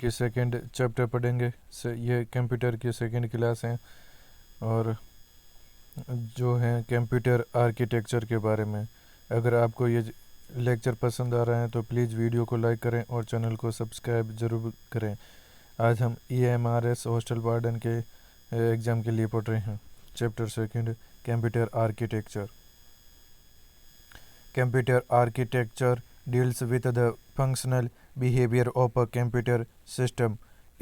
की second chapter पढ़ेंगे। ये कंप्यूटर की सेकंड क्लास है और जो है कंप्यूटर आर्किटेक्चर के बारे में। अगर आपको ये लेक्चर पसंद आ रहा है तो प्लीज़ वीडियो को लाइक करें और चैनल को सब्सक्राइब ज़रूर करें। आज हम EMRS हॉस्टल वार्डन के एग्ज़ाम के लिए पढ़ रहे हैं। Chapter second computer architecture. Computer architecture deals with the functional behavior of a computer system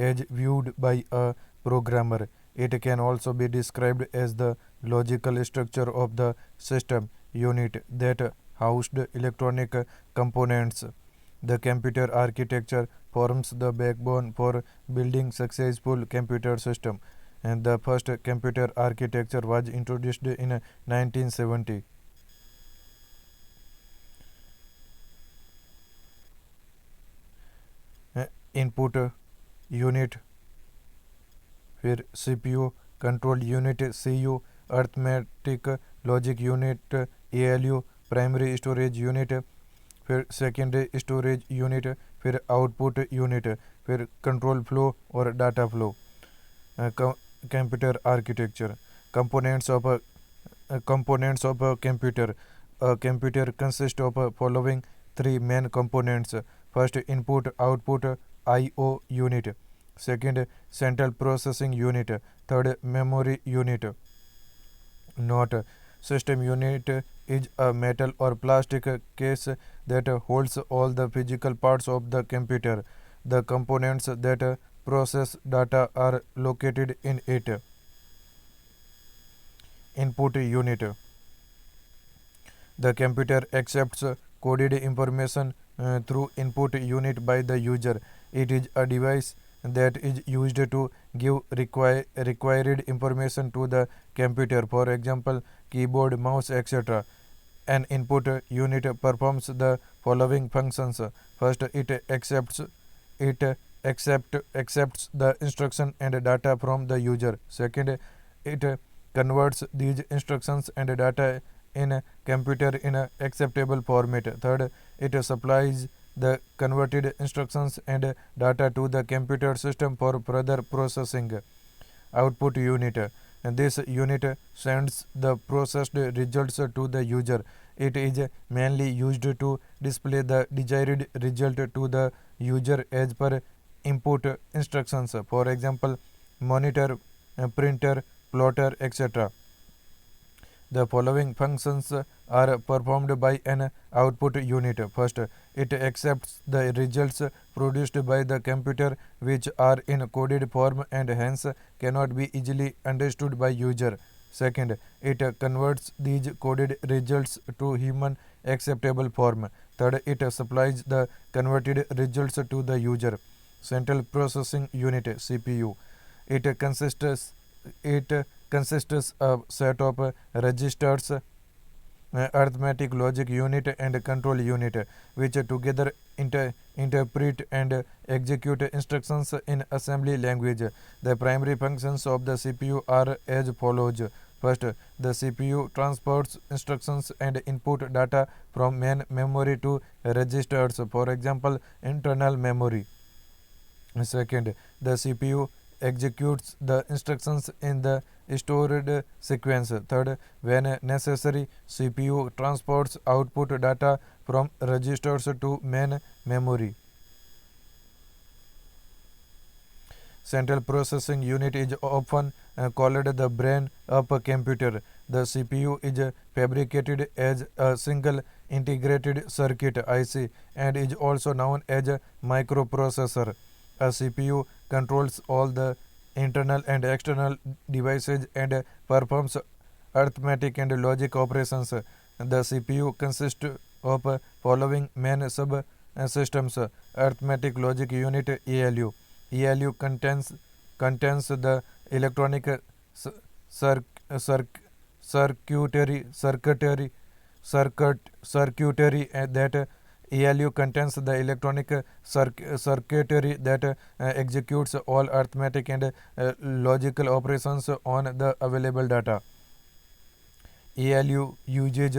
as viewed by a programmer. It can also be described as the logical structure of the system unit that housed electronic components. The computer architecture forms the backbone for building successful computer system, and the first computer architecture was introduced in 1970. Input unit, फिर CPU, control unit CU, arithmetic logic unit ALU, primary storage unit, फिर secondary storage unit, फिर output unit, फिर control flow और data flow. Computer architecture. Components of a computer. A computer consists of following three main components. First, input output IO unit. Second, central processing unit. Third, memory unit. Note: system unit is a metal or plastic case that holds all the physical parts of the computer. The components that process data are located in it. Input unit. The computer accepts coded information through input unit by the user. It is a device that is used to give required information to the computer, for example, keyboard, mouse, etc. An input unit performs the following functions. First, it accepts the instruction and data from the user. Second, it converts these instructions and data in a computer in a acceptable format. Third, it supplies the converted instructions and data to the computer system for further processing. Output unit. And this unit sends the processed results to the user. It is mainly used to display the desired result to the user as per input instructions. For example, monitor, printer, plotter, etc. The following functions are performed by an output unit. First, it accepts the results produced by the computer which are in coded form and hence cannot be easily understood by user. Second, it converts these coded results to human acceptable form. Third, it supplies the converted results to the user. Central Processing Unit CPU. It consists of set of registers, arithmetic logic unit and control unit, which together interpret and execute instructions in assembly language. The primary functions of the CPU are as follows. First, the CPU transports instructions and input data from main memory to registers, for example, internal memory. Second, the CPU executes the instructions in the stored sequence. Third, when necessary, CPU transports output data from registers to main memory. Central Processing Unit is often called the brain of a computer. The CPU is fabricated as a single integrated circuit IC and is also known as a microprocessor. A CPU controls all the internal and external devices and performs arithmetic and logic operations. The CPU consists of following main subsystems: arithmetic logic unit ALU. ALU contains the electronic circuitry that ALU contains the electronic circuitry that executes all arithmetic and logical operations on the available data. ALU uses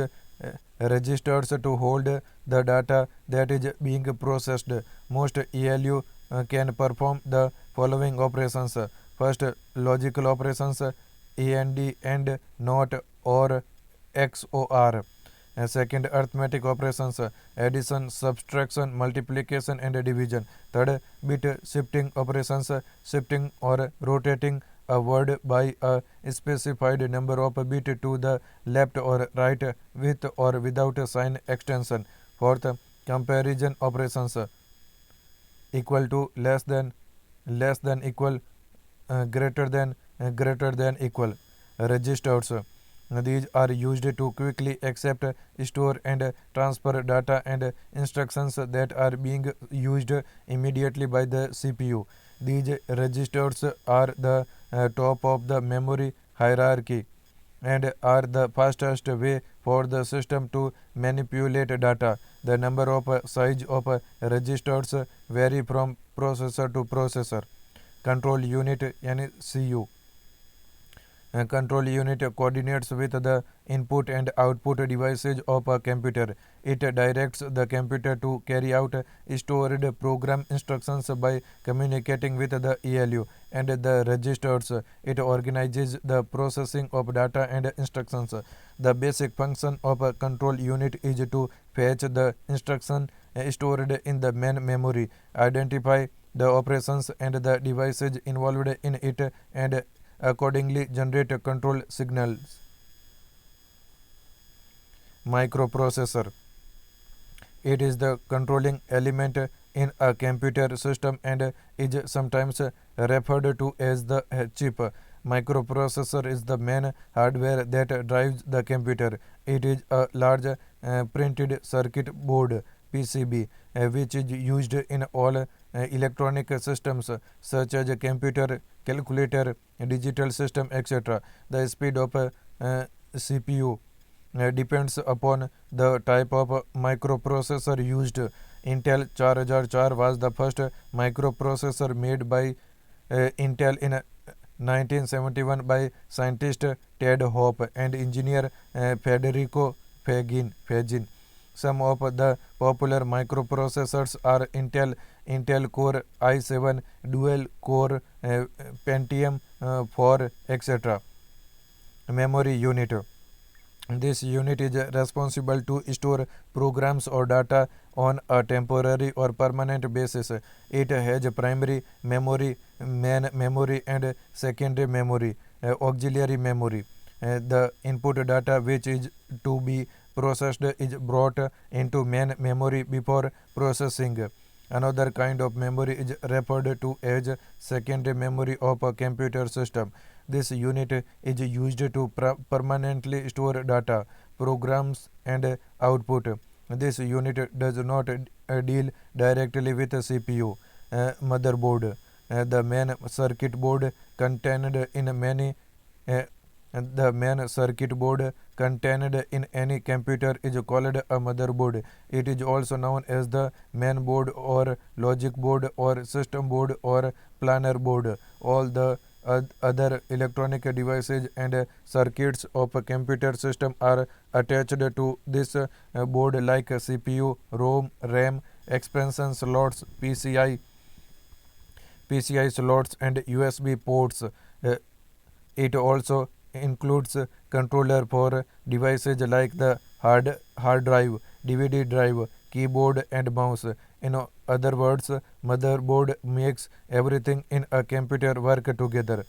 registers to hold the data that is being processed. Most ALU can perform the following operations. First, logical operations AND and NOT or XOR. Second, arithmetic operations addition, subtraction, multiplication and division. Third, bit shifting operations shifting or rotating a word by a specified number of bit to the left or right with or without a sign extension. Fourth, comparison operations equal to less than equal greater than equal. Registers these are used to quickly accept, store and transfer data and instructions that are being used immediately by the CPU. These registers are the top of the memory hierarchy and are the fastest way for the system to manipulate data. The number of size of registers vary from processor to processor. Control unit yani CU. Control unit coordinates with the input and output devices of a computer. It directs the computer to carry out stored program instructions by communicating with the ALU and the registers. It organizes the processing of data and instructions. The basic function of a control unit is to fetch the instruction stored in the main memory, identify the operations and the devices involved in it, and accordingly generate control signals. Microprocessor. It is the controlling element in a computer system and is sometimes referred to as the chip. Microprocessor is the main hardware that drives the computer. It is a large printed circuit board PCB which is used in all electronic systems such as a computer, calculator, digital system, etc. The speed of CPU depends upon the type of microprocessor used. Intel 4004 was the first microprocessor made by Intel in 1971 by scientist Ted Hope and engineer Federico Fagin. Some of the popular microprocessors are Intel Core i7, Dual Core, Pentium 4, etc. Memory unit. This unit is responsible to store programs or data on a temporary or permanent basis. It has primary memory, main memory, and secondary memory, auxiliary memory. The input data which is to be processed is brought into main memory before processing. Another kind of memory is referred to as secondary memory of a computer system. This unit is used to permanently store data, programs, and output. This unit does not deal directly with the CPU. Motherboard. The main circuit board contained in many the main circuit board contained in any computer is called a motherboard. It is also known as the main board or logic board or system board or planner board. All the other electronic devices and circuits of a computer system are attached to this board like CPU, ROM, RAM, expansion slots, PCI slots and USB ports. It also includes controller for devices like the hard drive, DVD drive, keyboard and mouse. In other words, motherboard makes everything in a computer work together.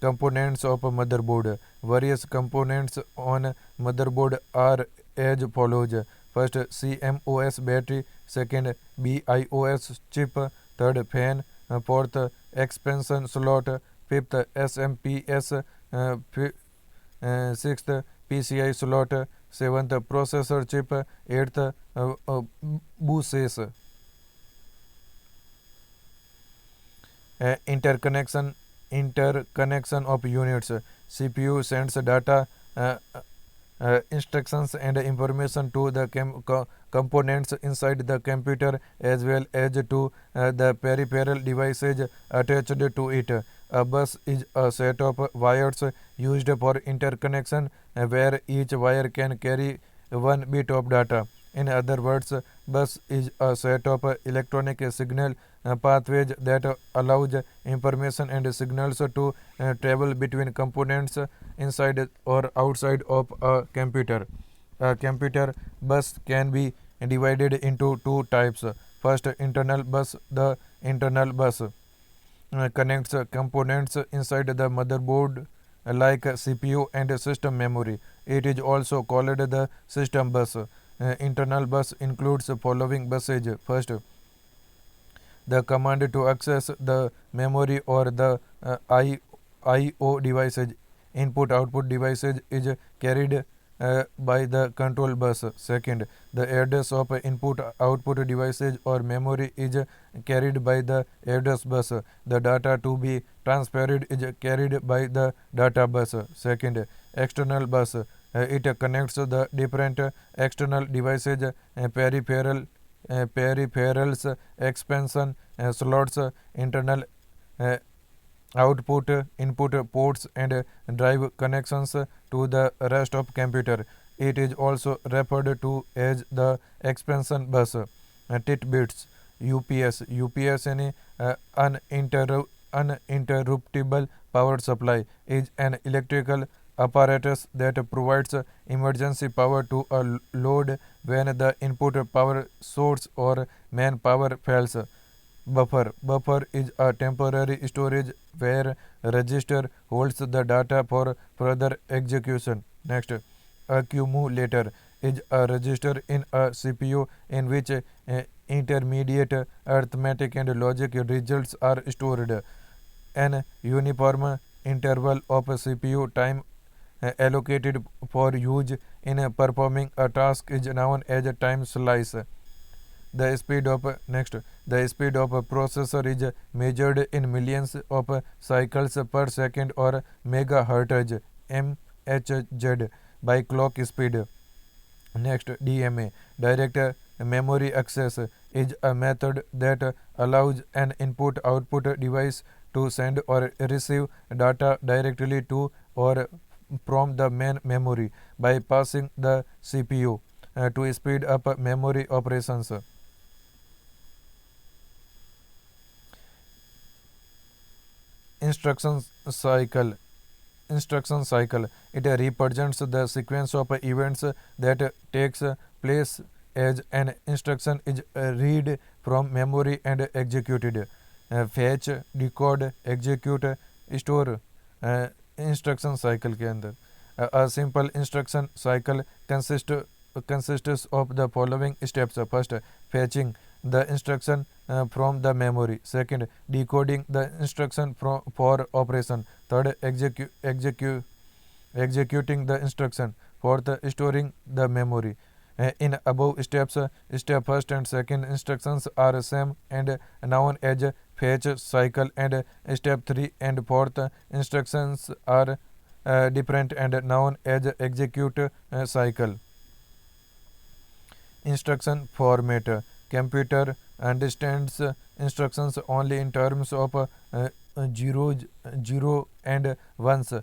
Components of a motherboard. Various components on motherboard are as follows. First, CMOS battery. Second, BIOS chip. Third, fan. Fourth, expansion slot. Fifth, SMPS. Sixth, PCI slot. Seventh, processor chip. Eighth, buses. Interconnection of units. CPU sends data, instructions and information to the components inside the computer as well as to the peripheral devices attached to it. A bus is a set of wires used for interconnection where each wire can carry one bit of data. In other words, bus is a set of electronic signal pathways that allows information and signals to travel between components inside or outside of a computer. A computer bus can be divided into two types. First, internal bus. The internal bus connects components inside the motherboard like CPU and system memory. It is also called the system bus. Internal bus includes following buses. First, the command to access the memory or the IO devices. Input output devices is carried by the control bus. Second, the address of input output devices or memory is carried by the address bus. The data to be transferred is carried by the data bus. Second, external bus. It connects the different external devices, peripherals, expansion slots, internal uh, output input ports and drive connections to the rest of computer. It is also referred to as the expansion bus. Tidbits. UPS any uninterruptible power supply is an electrical apparatus that provides emergency power to a load when the input power source or main power fails. Buffer is a temporary storage where register holds the data for further execution. Next, accumulator is a register in a CPU in which intermediate arithmetic and logic results are stored. An uniform interval of CPU time allocated for use in performing a task is known as a time slice. The speed of a processor is measured in millions of cycles per second or megahertz (mHz) by clock speed. Next, DMA, direct memory access, is a method that allows an input-output device to send or receive data directly to or from the main memory by passing the CPU to speed up memory operations. Instruction cycle. It represents the sequence of events that takes place as an instruction is read from memory and executed. Fetch, decode, execute, store. Instruction cycle के अंदर a simple instruction cycle consists of the following steps. First, fetching the instruction from the memory. Second, decoding the instruction for operation. Third, executing the instruction. Fourth, storing the memory. In above steps, step first and second instructions are same and known as fetch cycle, and step 3 and fourth instructions are different and known as execute cycle. Instruction format. Computer understands instructions only in terms of zero and ones,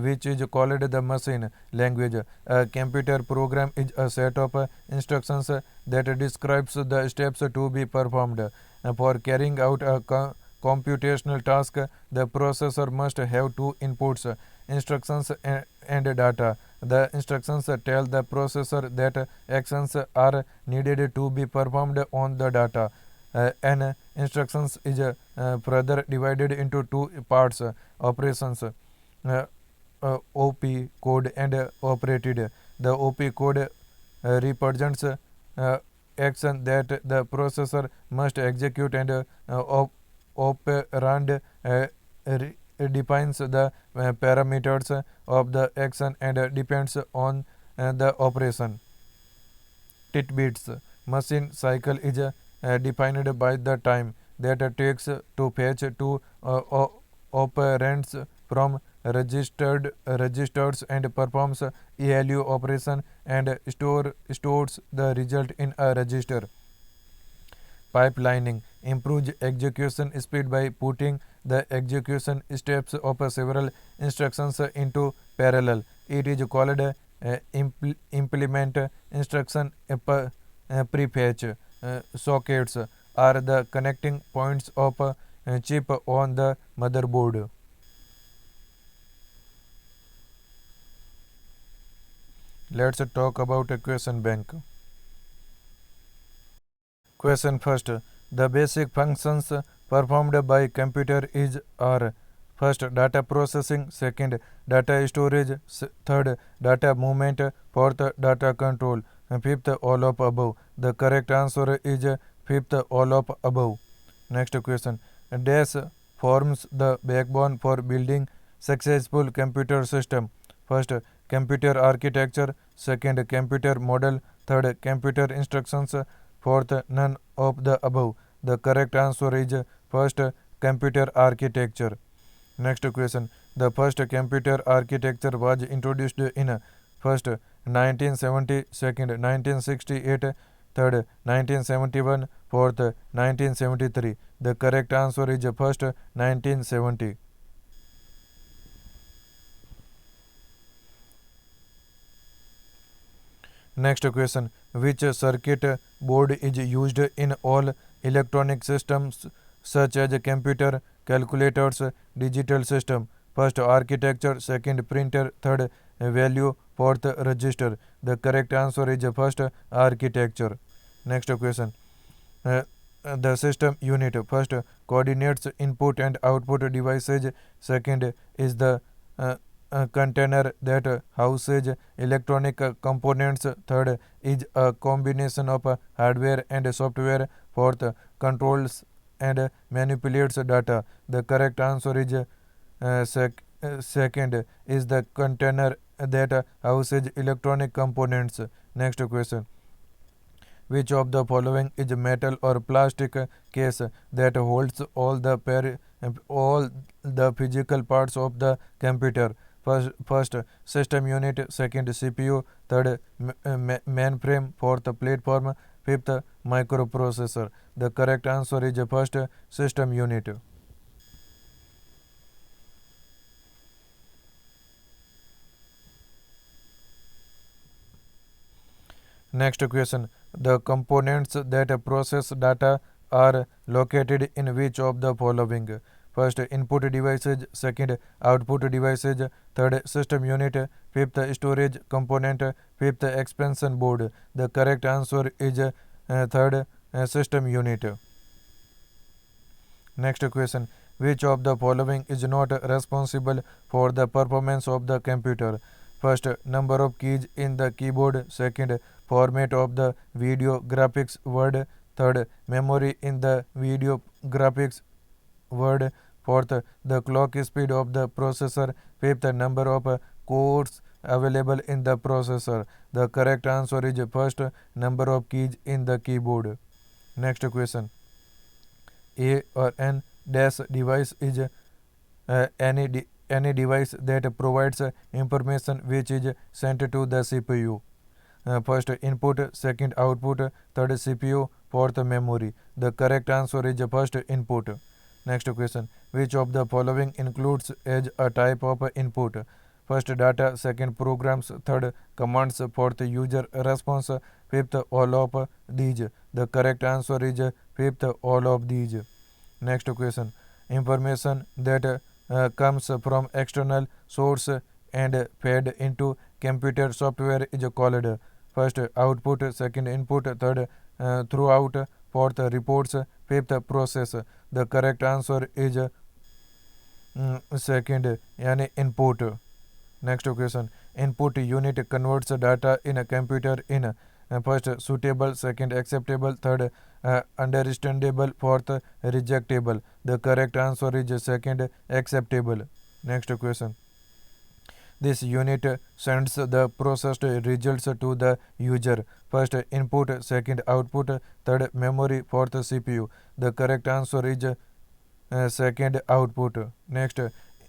which is called the machine language. A computer program is a set of instructions that describes the steps to be performed. For carrying out a computational task, the processor must have two inputs, instructions and data. The instructions tell the processor that actions are needed to be performed on the data. An instructions is further divided into two parts, operations, OP code and operated. The OP code represents action that the processor must execute, and operand defines the parameters of the action and depends on the operation. Tidbits. Machine cycle is defined by the time that takes to fetch two operands from registers and performs ALU operation and stores the result in a register. Pipelining improves execution speed by putting the execution steps of several instructions into parallel. It is called implement instruction prefetch. sockets are the connecting points of a chip on the motherboard. Let's talk about a question bank. Question first. The basic functions performed by computer is are: first, data processing; second, data storage; third, data movement; fourth, data control; and fifth, all of above. The correct answer is fifth, all of above. Next question. Dash forms the backbone for building successful computer system. First, computer architecture; second, computer model; third, computer instructions; fourth, none of the above. The correct answer is first, computer architecture. Next question. The first computer architecture was introduced in first 1970, second 1968, third 1971, fourth 1973. The correct answer is first 1970. Next question. Which circuit board is used in all electronic systems such as computer, calculators, digital system? First, architecture; second, printer; third, value; fourth, register. The correct answer is first, architecture. Next question. Uh, the system unit: first, coordinates input and output devices; second, is the uh, container that houses electronic components; third, is a combination of hardware and software; fourth, controls and manipulates data. The correct answer is second, is the container that houses electronic components. Next question. Which of the following is metal or plastic case that holds all the physical parts of the computer? First, system unit; second, CPU; third, mainframe; fourth, platform; fifth, microprocessor. The correct answer is first, system unit. Next question. The components that process data are located in which of the following? First, input devices; second, output devices; third, system unit; fifth, storage component; fifth, expansion board. The correct answer is third, system unit. Next question. Which of the following is not responsible for the performance of the computer? First, number of keys in the keyboard; second, format of the video graphics word; third, memory in the video graphics word; fourth, the clock speed of the processor; fifth, number of cores available in the processor. The correct answer is first, number of keys in the keyboard. Next question. A or N dash device is any device that provides information which is sent to the CPU. First, input; second, output; third, CPU; fourth, memory. The correct answer is first, input. Next question. Which of the following includes as a type of input? First, data; second, programs; third, commands; fourth, user response; fifth, all of these. The correct answer is fifth, all of these. Next question. Information that comes from external source and fed into computer software is called first, output; second, input; third, throughout; fourth, reports; fifth, process. The correct answer is second, yani input. Next question. Input unit converts data in a computer in first, suitable; second, acceptable; third, understandable; fourth, rejectable. The correct answer is second, acceptable. Next question. This unit sends the processed results to the user. First, input; second, output; third, memory; fourth, CPU. The correct answer is second, output. Next,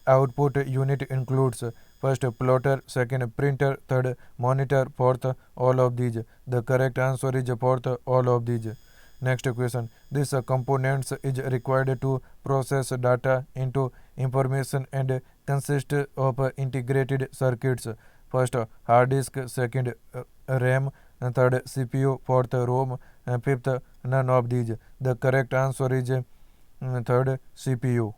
output unit includes first, plotter; second, printer; third, monitor; fourth, all of these. The correct answer is fourth, all of these. Next question. This components is required to process data into information and consist of integrated circuits. First, hard disk; second, RAM; third, CPU; fourth, ROM; fifth, none of these. The correct answer is third, CPU.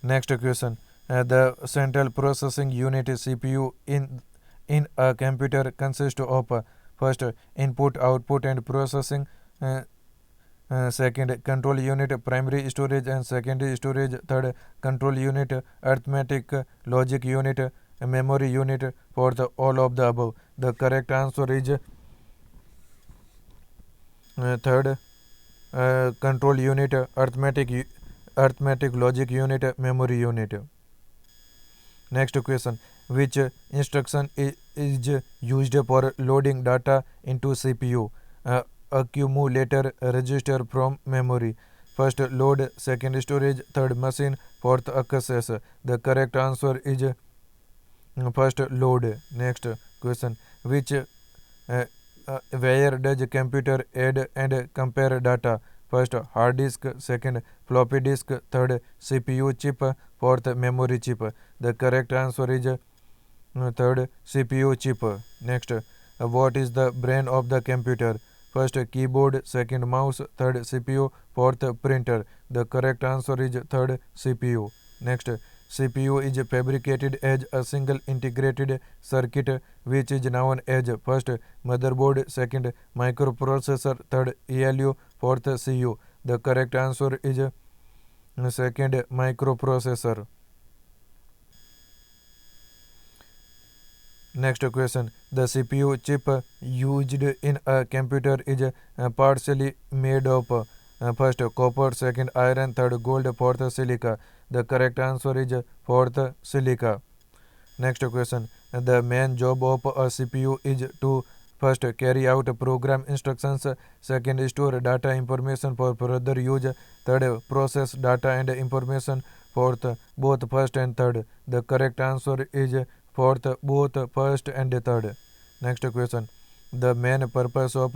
Next question. The central processing unit CPU in a computer consists of first, input, output, and processing. Second, control unit, primary storage and secondary storage. Third, control unit, arithmetic logic unit, memory unit. Fourth, all of the above. The correct answer is third, control unit, arithmetic logic unit, memory unit. Next question. Which instruction is used for loading data into CPU? Accumulator, register from memory. First, load. Second, storage. Third, machine. Fourth, access. The correct answer is first, load. Next question. Which where does computer add and compare data? First, hard disk. Second, floppy disk. Third, CPU chip. Fourth, memory chip. The correct answer is third, CPU chip. Next, what is the brain of the computer? First, keyboard. Second, mouse. Third, CPU. Fourth, printer. The correct answer is third, CPU. Next, CPU is fabricated as a single integrated circuit which is known as first, motherboard. Second, microprocessor. Third, ALU. Fourth, CU. The correct answer is second, microprocessor. Next question. The CPU chip used in a computer is partially made of first, copper. Second, iron. Third, gold. Fourth, silica. The correct answer is fourth, silica. Next question. The main job of a CPU is to first, carry out program instructions. Second, store data information for further use. Third, process data and information. Fourth, both first and third. The correct answer is fourth, both first and third. Next question. The main purpose of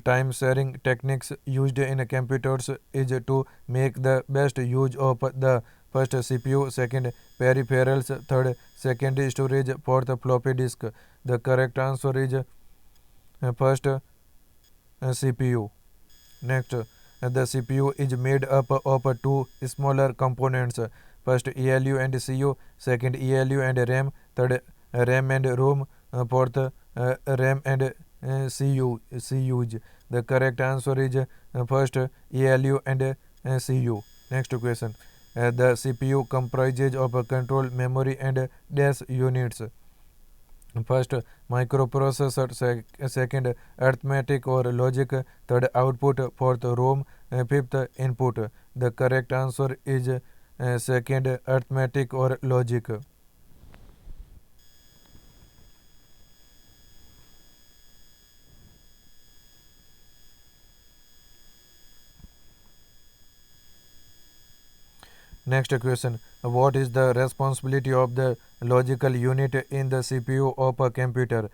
time sharing techniques used in computers is to make the best use of the first, CPU. Second, peripherals. Third, secondary storage. Fourth, floppy disk. The correct answer is first, CPU. Next, the CPU is made up of two smaller components. First, ALU and CU. Second, ALU and RAM. Third, RAM and ROM. Fourth, RAM and CUs. The correct answer is first, ALU and CU. Next question. The CPU comprises of control, memory and dash units. First, microprocessor. Second, arithmetic or logic. Third, output. Fourth, ROM. Fifth, input. The correct answer is second, arithmetic or logic. Next question. What is the responsibility of the logical unit in the CPU of a computer?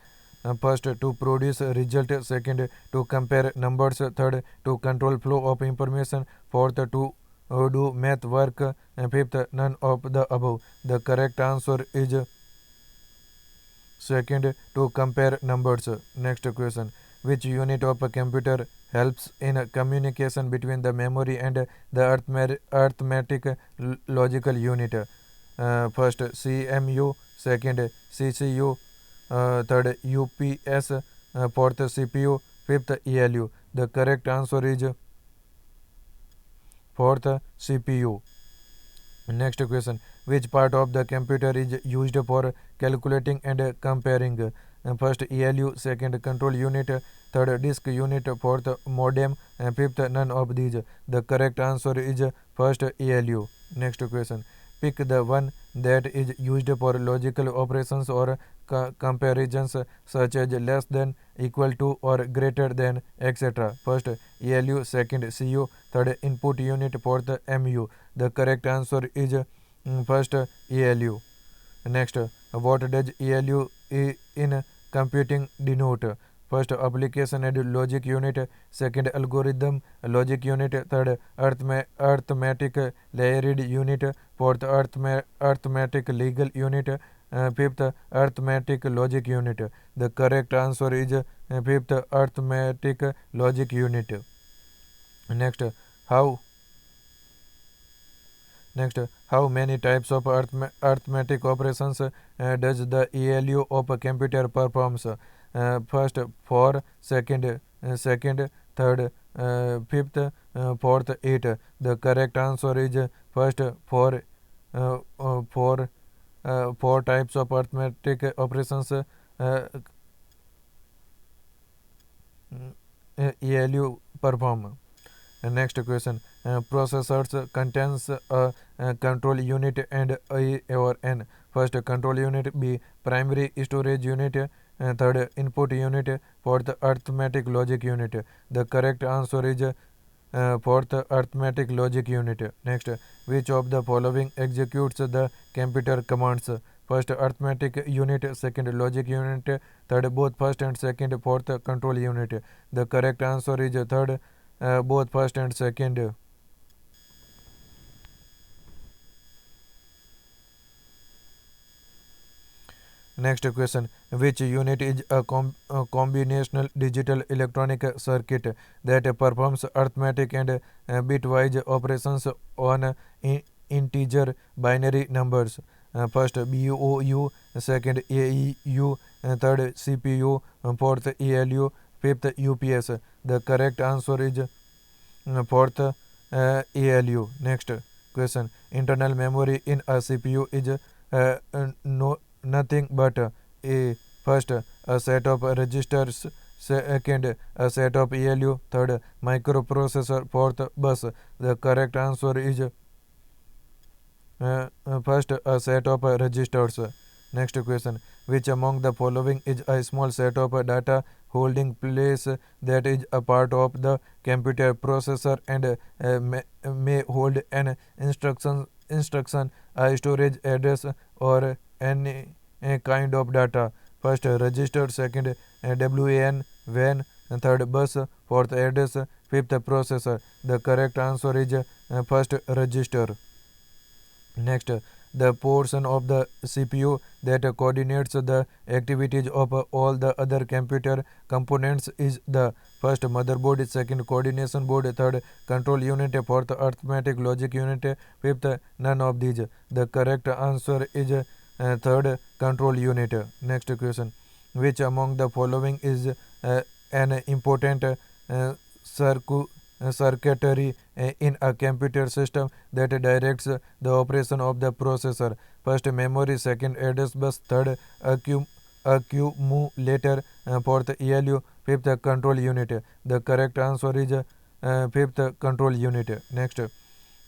First, to produce a result. Second, to compare numbers. Third, to control flow of information. Fourth, to do math work. Fifth, none of the above. The correct answer is second, to compare numbers. Next question. Which unit of a computer helps in communication between the memory and the arithmetic logical unit? First, CMU. Second, CCU. Third, UPS. Fourth, CPU. Fifth, ALU. The correct answer is fourth, CPU. Next question. Which part of the computer is used for calculating and comparing? First, ALU. Second, control unit. Third, disk unit. Fourth, modem. Fifth, none of these. The correct answer is first, ALU. Next question. Pick the one that is used for logical operations or comparisons such as less than, equal to or greater than, etc. First, ALU. Second, CU. Third, input unit. Fourth, MU. The correct answer is first, ALU. Next, what does ALU in computing denote? First, application and logic unit. Second, algorithm logic unit. Third, arithmetic layered unit. Fourth, arithmetic legal unit. Fifth, arithmetic logic unit. The correct answer is fifth, arithmetic logic unit. Next, how how many types of arithmetic operations does the ALU of a computer performs? First, 4, second, third, fifth, fourth, 8. The correct answer is first, 4, 4 types of arithmetic operations ALU perform. Next question. Processors contains a control unit and A or N. First, control unit. B, primary storage unit. Third, input unit. Fourth, arithmetic logic unit. The correct answer is fourth, arithmetic logic unit. Next, which of the following executes the computer commands? First, arithmetic unit. Second, logic unit. Third, both first and second. Fourth, control unit. The correct answer is third, both first and second. Next question. Which unit is a combinational digital electronic circuit that performs arithmetic and bitwise operations on integer binary numbers? First, BOU, second, AEU, third, CPU, fourth, ALU, fifth, UPS. The correct answer is fourth, ALU. Next question. Internal memory in a CPU is nothing but a first, a set of registers. Second, a set of ALU. Third, microprocessor. Fourth, bus. The correct answer is first, a set of registers. Next question. Which among the following is a small set of data holding place that is a part of the computer processor and may hold an instruction, a storage address, or any kind of data? First, register. Second, WAN, WAN. Third, bus. Fourth, address. Fifth, processor. The correct answer is first, register. Next, the portion of the CPU that coordinates the activities of all the other computer components is the first, motherboard. Second, coordination board. Third, control unit. Fourth, arithmetic logic unit. Fifth, none of these. The correct answer is third, control unit. Next question. Which among the following is an important circuitry in a computer system that directs the operation of the processor? First, memory. Second, address bus. Third, accumulator. Fourth, ALU. Fifth, control unit. The correct answer is fifth, control unit. Next,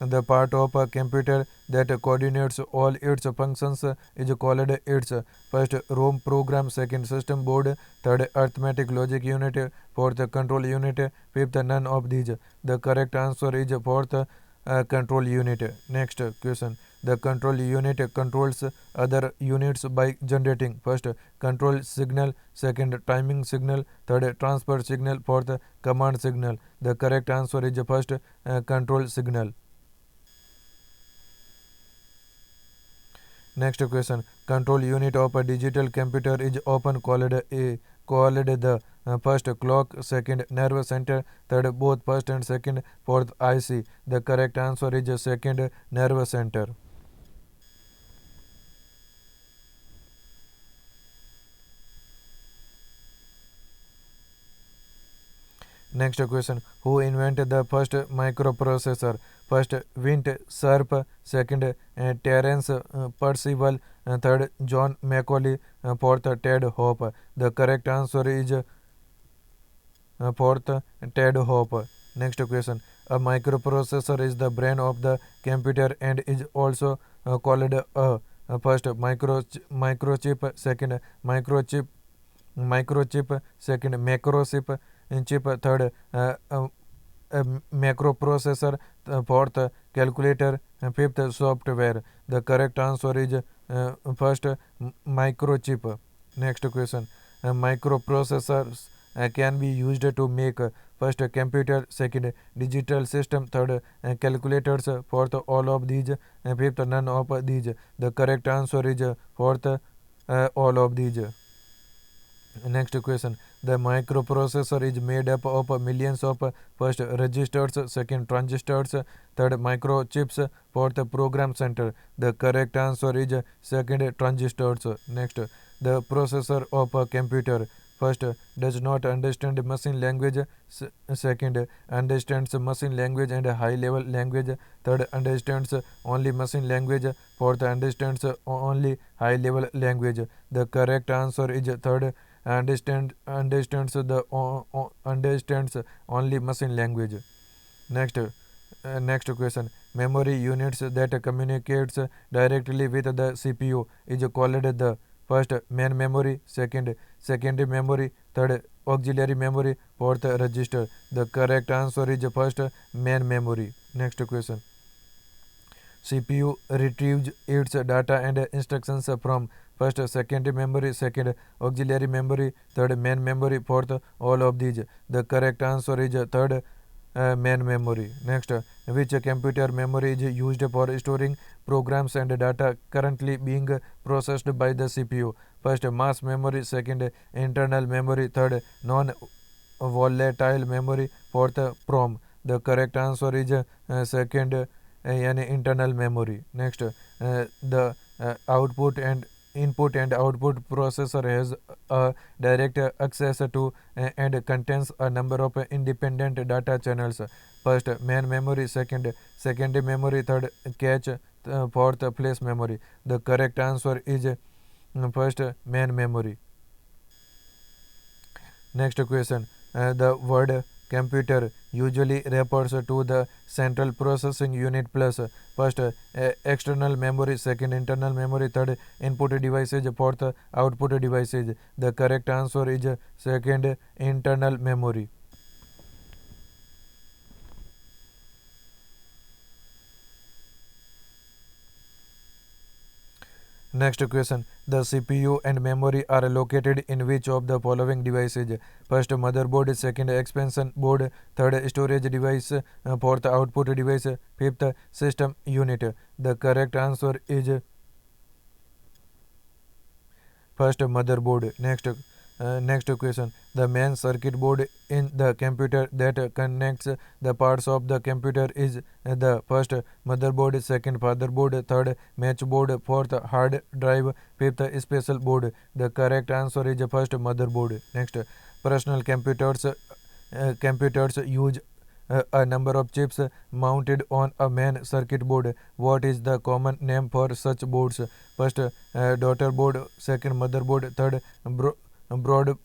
the part of a computer that coordinates all its functions is called its first, ROM program. Second, system board. Third, arithmetic logic unit. Fourth, control unit. Fifth, none of these. The correct answer is fourth, control unit. Next question. The control unit controls other units by generating first, control signal. Second, timing signal. Third, transfer signal. Fourth, command signal. The correct answer is first, control signal. Next question. Control unit of a digital computer is often called the first, clock. Second, nerve center. Third, both first and second. Fourth, IC. The correct answer is second, nerve center. Next question. Who invented the first microprocessor? First, Vint Cerf. Second, Terence Percival. Third, John Macaulay. Fourth, Ted Hope. The correct answer is fourth, Ted Hope. Next question. A microprocessor is the brain of the computer and is also called a first, microchip. Second, microchip. Second, macrochip. Chip. Third, macroprocessor. Fourth, calculator. Fifth, software. The correct answer is first, microchip. Next question. Microprocessors can be used to make first computer, second digital system, third calculators, fourth all of these, fifth none of these. The correct answer is fourth all of these. Next question. The microprocessor is made up of millions of first registers, second transistors, third microchips, fourth program center. The correct answer is second transistors. Next. The processor of a computer. First, does not understand machine language. Second, understands machine language and high level language. Third, understands only machine language. Fourth, understands only high level language. The correct answer is third, understands only machine language. Next question. Memory units that communicates directly with the CPU is called the first main memory, second secondary memory, third auxiliary memory, fourth register. The correct answer is first main memory. Next question. CPU retrieves its data and instructions from first secondary memory, second auxiliary memory, third main memory, fourth all of these. The correct answer is third main memory. Next, which computer memory is used for storing programs and data currently being processed by the CPU? First, mass memory, second internal memory, third non-volatile memory, fourth PROM. The correct answer is second internal memory. Next, the output and input and output processor has direct access to and contains a number of independent data channels. First, main memory, second secondary memory, third cache, fourth place memory. The correct answer is first main memory. Next question. The word computer usually refers to the central processing unit plus first external memory, second internal memory, third input devices, fourth output devices. The correct answer is second internal memory. Next question. The CPU and memory are located in which of the following devices? First motherboard, second expansion board, third storage device, fourth output device, fifth system unit. The correct answer is first motherboard. Next question. The main circuit board in the computer that connects the parts of the computer is the first motherboard, second fatherboard, third matchboard, fourth hard drive, fifth special board. The correct answer is first motherboard. Next, personal computers use a number of chips mounted on a main circuit board. What is the common name for such boards? First, daughter board, second motherboard, third broad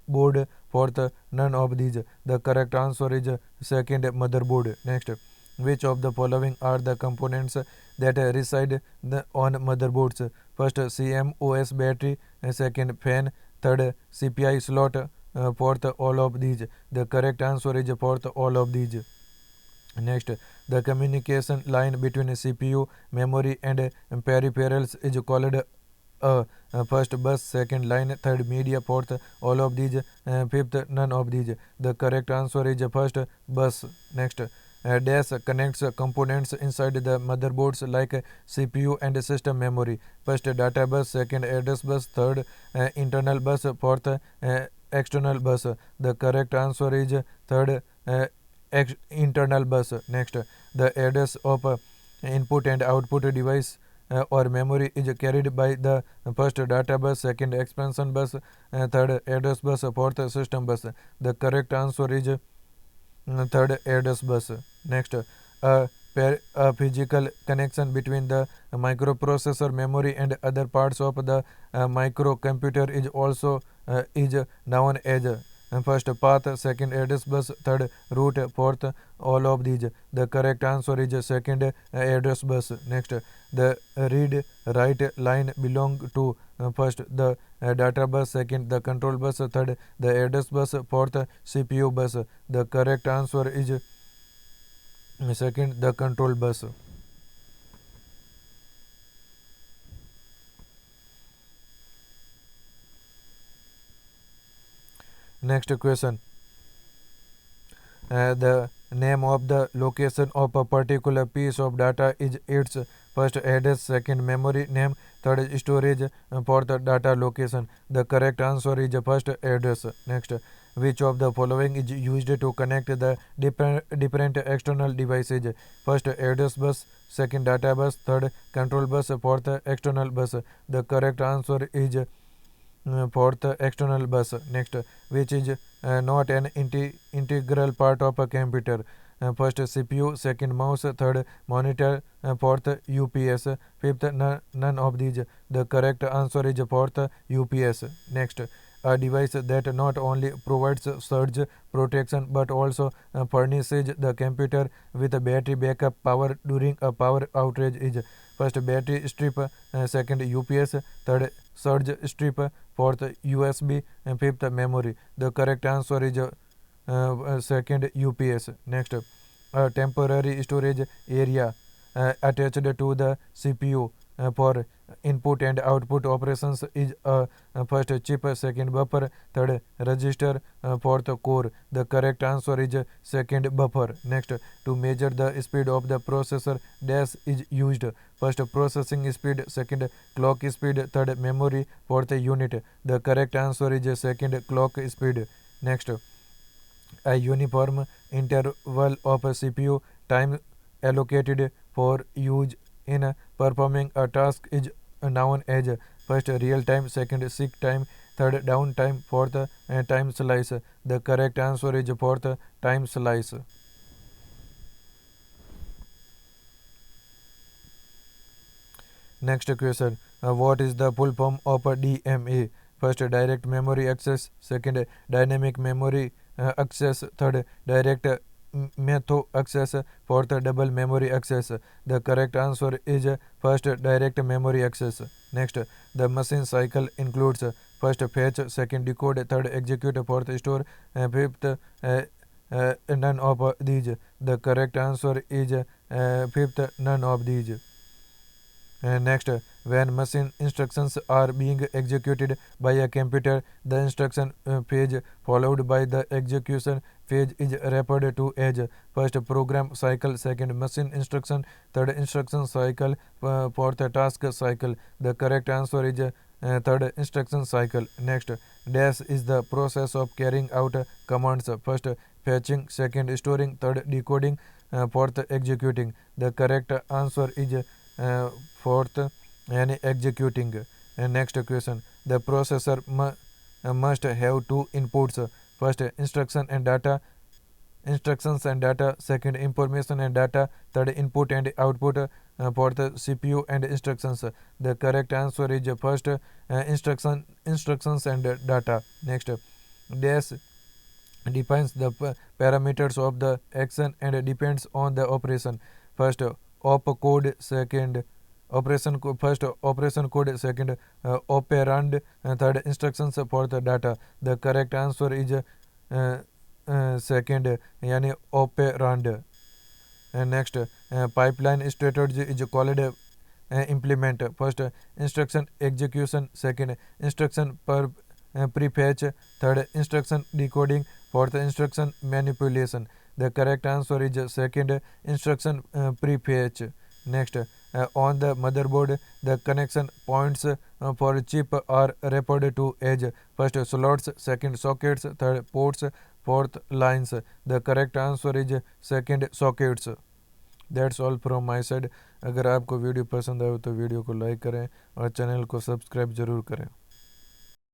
board, fourth none of these. The correct answer is second motherboard. Next, which of the following are the components that reside on motherboards? First, CMOS battery, second fan, third CPI slot, fourth all of these. The correct answer is fourth all of these. Next, the communication line between CPU, memory and peripherals is called first bus, second line, third media, fourth all of these, fifth none of these. The correct answer is first bus. Next, dash connects components inside the motherboards like CPU and system memory. First data bus, second address bus, third internal bus, fourth external bus. The correct answer is third internal bus. Next, the address of input and output device or memory is carried by the first data bus, second expansion bus, third address bus, fourth system bus. The correct answer is third address bus. Next, a physical connection between the microprocessor, memory and other parts of the microcomputer is also is known as first path, second address bus, third route, fourth all of these. The correct answer is second address bus. Next, the read write line belong to first the data bus, second the control bus, third the address bus, fourth CPU bus. The correct answer is second the control bus. Next question. The name of the location of a particular piece of data is its first address, second memory name, third storage, fourth data location. The correct answer is first address. Next, which of the following is used to connect the different external devices? First address bus, second data bus, third control bus, fourth external bus. The correct answer is fourth external bus. Next, which is not an integral part of a computer? First CPU, second mouse, third monitor, fourth UPS, fifth none of these. The correct answer is fourth UPS. Next, a device that not only provides surge protection but also furnishes the computer with a battery backup power during a power outage is first battery strip, second UPS, third surge strip, fourth USB, and fifth memory. The correct answer is second UPS. Next, a temporary storage area attached to the CPU for input and output operations is first chip, second buffer, third register, fourth core. The correct answer is second buffer. Next, to measure the speed of the processor, dash is used. First processing speed, second clock speed, third memory, fourth unit. The correct answer is second clock speed. Next, a uniform interval of CPU time allocated for use in performing a task is known as first real time, second seek time, third down time, fourth time slice. The correct answer is fourth time slice. Next question. What is the full form of a DMA? First direct memory access, second dynamic memory access, third direct method access, fourth double memory access. The correct answer is first direct memory access. Next, the machine cycle includes first fetch, second decode, third execute, fourth store, fifth none of these. The correct answer is fifth none of these. Next, when machine instructions are being executed by a computer, the instruction phase followed by the execution phase is referred to as first program cycle, second machine instruction, third instruction cycle, fourth task cycle. The correct answer is third instruction cycle. Next, dash is the process of carrying out commands. First fetching, second storing, third decoding, fourth executing. The correct answer is fourth and executing. Next question. The processor must have two inputs. First instructions and data, second information and data, third input and output, fourth CPU and instructions. The correct answer is first instructions and data. Next, dash defines the parameters of the action and depends on the operation. First op code, second first operation code, second operand, third instructions for the data. The correct answer is second yani operand. Next, pipeline strategy is called implement. First instruction execution, second instruction per prefetch, third instruction decoding, fourth instruction manipulation. The correct answer is second instruction prefetch. Next, on the motherboard, the connection points for chip are referred to as first slots, second sockets, third ports, fourth lines. The correct answer is second sockets. That's all from my side. अगर आपको video पसंद आए तो video को like करें और channel को subscribe ज़रूर करें.